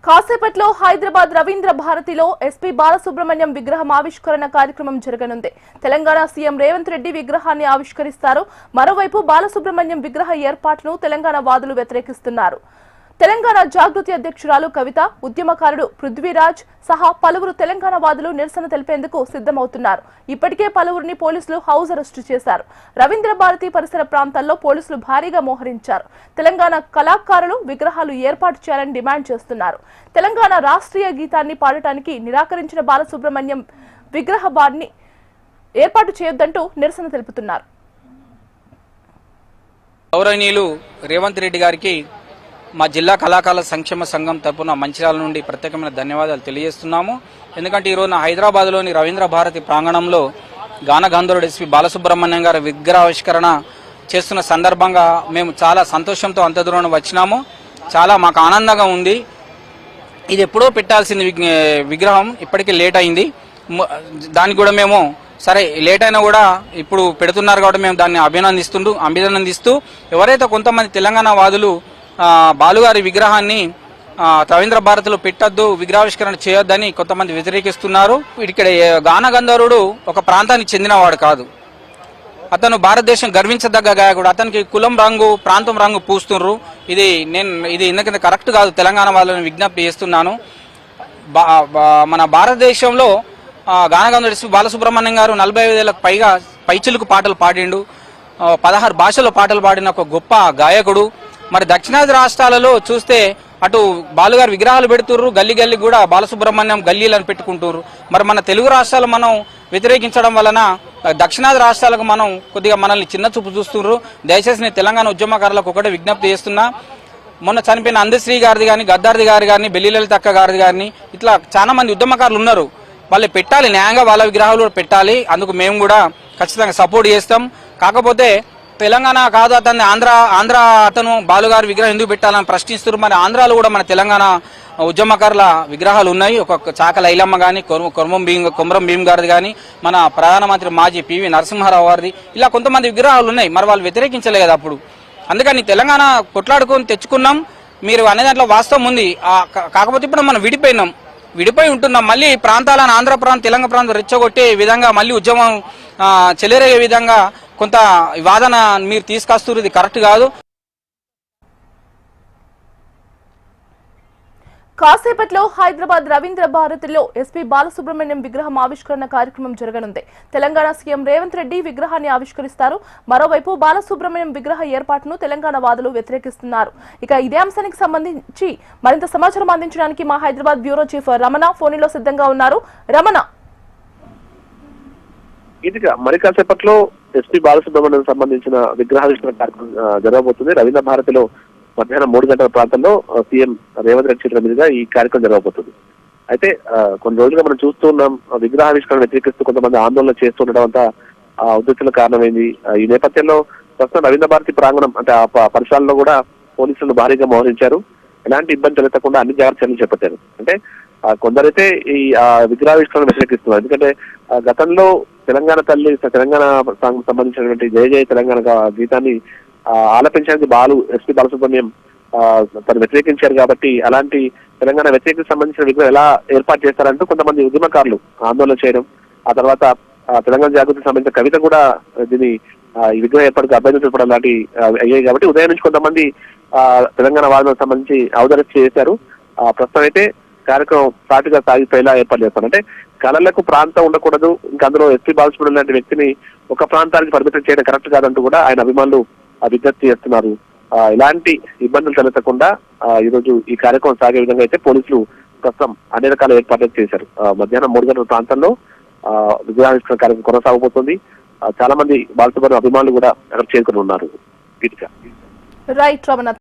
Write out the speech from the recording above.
కాసేపట్లో హైదరాబాద్ రవీంద్ర భారతిలో ఎస్పీ బాలసుబ్రహ్మణ్యం విగ్రహం ఆవిష్కరణ కార్యక్రమం జరగనుంది. తెలంగాణ సీఎం రేవంత్ రెడ్డి విగ్రహాన్ని ఆవిష్కరిస్తారు. మరోవైపు బాలసుబ్రహ్మణ్యం విగ్రహ ఏర్పాటును తెలంగాణ వాదులు వ్యతిరేకిస్తున్నారు. తెలంగాణ జాగృతి అధ్యక్షురాలు కవిత, ఉద్యమకారుడు పృథ్వీరాజ్ సహా పలువురు తెలంగాణ వాదులు నిరసన తెలిపేందుకు సిద్ధమవుతున్నారు. ఇప్పటికే పలువురిని పోలీసులు హౌస్ అరెస్టు చేశారు. రవీంద్ర భారతి పరిసర ప్రాంతాల్లో పోలీసులు భారీగా మోహరించారు. తెలంగాణ కళాకారులు విగ్రహాలు ఏర్పాటు చేయాలని డిమాండ్ చేస్తున్నారు. తెలంగాణ రాష్ట్రీయ గీతాన్ని పాడటానికి నిరాకరించిన బాలసుబ్రహ్మణ్యం విగ్రహాన్ని ఏర్పాటు చేయొద్దంటూ నిరసన తెలుపుతున్నారు. గౌరవనీయులు రేవంత్ రెడ్డి గారికి మా జిల్లా కళాకారుల సంక్షేమ సంఘం తరపున మంచిర్యాల నుండి ప్రత్యేకమైన ధన్యవాదాలు తెలియజేస్తున్నాము. ఎందుకంటే ఈరోజు హైదరాబాద్లోని రవీంద్ర భారతి ప్రాంగణంలో గానగంధర్వుడు ఎస్పీ బాలసుబ్రహ్మణ్యం గారి విగ్రహావిష్కరణ చేస్తున్న సందర్భంగా మేము చాలా సంతోషంతో అంత దూరం వచ్చినాము. చాలా మాకు ఆనందంగా ఉంది. ఇది ఎప్పుడో పెట్టాల్సింది విగ్రహం ఇప్పటికీ లేట్ అయింది. దానికి కూడా మేము సరే లేట్ అయినా కూడా ఇప్పుడు పెడుతున్నారు కాబట్టి మేము దాన్ని అభినందిస్తూ ఎవరైతే కొంతమంది తెలంగాణ వాదులు బాలుగారి విగ్రహాన్ని రవీంద్ర భారతిలో పెట్టద్దు, విగ్రహావిష్కరణ చేయొద్దని కొంతమంది వ్యతిరేకిస్తున్నారు. ఇక్కడ గానగంధర్వుడు ఒక ప్రాంతానికి చెందినవాడు కాదు. అతను భారతదేశం గర్వించదగ్గ గాయకుడు. అతనికి కులం రంగు, ప్రాంతం రంగు పూస్తున్నారు. ఇది ఎందుకంటే కరెక్ట్ కాదు. తెలంగాణ వాళ్ళని విజ్ఞప్తి చేస్తున్నాను. మన భారతదేశంలో గానగంధర్వుడు బాలసుబ్రహ్మణ్యం గారు 45,000లకు పైగా పైచిలుకు పాటలు పాడిండు. 16 భాషల్లో పాటలు పాడిన ఒక గొప్ప గాయకుడు. మరి దక్షిణాది రాష్ట్రాలలో చూస్తే అటు బాలుగారు విగ్రహాలు పెడుతుర్రు, గల్లీ కూడా బాలసుబ్రహ్మణ్యం గల్లీలను పెట్టుకుంటుర్రు. మరి మన తెలుగు రాష్ట్రాలు మనం వ్యతిరేకించడం వలన దక్షిణాది రాష్ట్రాలకు మనం కొద్దిగా మనల్ని చిన్న చూపు చూస్తున్నారు. దయచేసి నేను తెలంగాణ ఉద్యమకారులకు ఒకటే విజ్ఞప్తి చేస్తున్నా. మొన్న చనిపోయిన అందశ్రీ గారిది కానీ, గద్దార్ది గారి కానీ, బెల్లిలలితక్క గారిది కానీ ఇట్లా చాలా మంది ఉద్యమకారులు ఉన్నారు. వాళ్ళు పెట్టాలి, న్యాయంగా వాళ్ళ విగ్రహాలు కూడా పెట్టాలి. అందుకు మేము కూడా ఖచ్చితంగా సపోర్ట్ చేస్తాం. కాకపోతే తెలంగాణ కాదు, అతన్ని ఆంధ్ర అతను బాలుగారి విగ్రహం ఎందుకు పెట్టాలని ప్రశ్నిస్తున్నారు. మరి ఆంధ్రాలో కూడా మన తెలంగాణ ఉద్యమకారుల విగ్రహాలు ఉన్నాయి. ఒక చాక లైలమ్మ కానీ, కొమరం భీమ్ గారిది కానీ, మన ప్రధానమంత్రి మాజీ పివి నరసింహారావు గారిది, ఇలా కొంతమంది విగ్రహాలు ఉన్నాయి. మరి వాళ్ళు వ్యతిరేకించలే కదా అప్పుడు. అందుకని తెలంగాణ కొట్లాడుకొని తెచ్చుకున్నాం. మీరు అనే దాంట్లో వాస్తవం ఉంది. కాకపోతే ఇప్పుడు మనం విడిపోయి ఉంటున్నాం. మళ్ళీ ప్రాంతాలను ఆంధ్ర ప్రాంతం, తెలంగాణ ప్రాంతం రెచ్చగొట్టే విధంగా మళ్ళీ ఉద్యమం చెలరేగే విధంగా కొంత వాదన మీరు తీసుకొస్తున్నారు. ఇది కరెక్ట్ కాదు. కాసేపట్లో హైదరాబాద్ రవీంద్ర భారతిలో ఎస్పీ బాలసుబ్రహ్మణ్యం విగ్రహం ఆవిష్కరణ కార్యక్రమం జరగనుంది. తెలంగాణ సీఎం రేవంత్ రెడ్డి విగ్రహాన్ని ఆవిష్కరిస్తారు. మరోవైపు బాలసుబ్రహ్మణ్యం విగ్రహ ఏర్పాటును తెలంగాణ వాదులు వ్యతిరేకిస్తున్నారు. ఇక ఇదే అంశానికి సంబంధించి మరింత సమాచారం అందించడానికి మా హైదరాబాద్ బ్యూరో చీఫ్ రమణ ఫోన్లో సిద్ధంగా ఉన్నారు. రమణ, మరి కాసేపట్లో ఎస్పీ బాలసుబ్రహ్మణ్యం సంబంధించిన విగ్రహావిష్కరణ కార్యక్రమం జరగబోతుంది. రవీంద్ర భారతిలో మధ్యాహ్నం 3 గంటల ప్రాంతంలో సీఎం రేవంత్ రెడ్డి చేతుల మీదుగా ఈ కార్యక్రమం జరగబోతుంది. అయితే కొన్ని రోజులుగా మనం చూస్తూ ఉన్నాం, విగ్రహావిష్కరణ వ్యతిరేకిస్తూ కొంతమంది ఆందోళన చేస్తుండడం అంతా ఉద్రిక్తల కారణమైంది. ఈ నేపథ్యంలో ప్రస్తుతం రవీంద్ర భారతి ప్రాంగణం అంటే ఆ పరిసరాల్లో కూడా పోలీసులు భారీగా మోహరించారు. ఎలాంటి ఇబ్బంది తలెత్తకుండా అన్ని జాగ్రత్త చర్యలు చేపట్టారు. అంటే కొందరైతే ఈ విగ్రహావిష్కరణ వ్యతిరేకిస్తున్నారు. ఎందుకంటే గతంలో తెలంగాణ తల్లి, తెలంగాణ సంబంధించినటువంటి జయ జయ తెలంగాణ గీతాన్ని ఆలపించడానికి ఎస్పీ బాలసుబ్రహ్మణ్యం తను వ్యతిరేకించారు. కాబట్టి అలాంటి తెలంగాణ వ్యతిరేకతకు సంబంధించిన విగ్రహం ఎలా ఏర్పాటు చేస్తారంటూ కొంతమంది ఉద్యమకారులు ఆందోళన చేయడం, ఆ తర్వాత తెలంగాణ జాగృతికి సంబంధించిన కవిత కూడా దీన్ని ఈ విగ్రహం ఏర్పాటుకు అభ్యర్థన చెప్పడం లాంటి అయ్యాయి. కాబట్టి ఉదయం నుంచి కొంతమంది తెలంగాణ వాదనకు సంబంధించి అవధరణ చేశారు. ప్రస్తుతం అయితే కార్యక్రమం సాటిగా సాగిపోయేలా ఏర్పాటు చేస్తారు. అంటే కళలకు ప్రాంతం ఉండకూడదు, ఇంకా అందులో ఎస్పీ బాలసుబ్రహ్మణ్యం లాంటి వ్యక్తిని ఒక ప్రాంతానికి పరిమితం చేయడం కరెక్ట్ కాదంటూ కూడా ఆయన అభిమానులు విజ్ఞప్తి చేస్తున్నారు. ఇలాంటి ఇబ్బందులు తలెత్తకుండా ఈరోజు ఈ కార్యక్రమం సాగే విధంగా అయితే పోలీసులు ప్రస్తుతం అన్ని రకాల ఏర్పాట్లు చేశారు. మధ్యాహ్నం 3 గంటల ప్రాంతంలో విగ్రహావిష్కరణ కార్యక్రమం కొనసాగబోతుంది. చాలా మంది బాలసుబ్రహ్మణ్యం అభిమానులు కూడా అక్కడ చేరుకుని ఉన్నారు. రైట్ రమణ.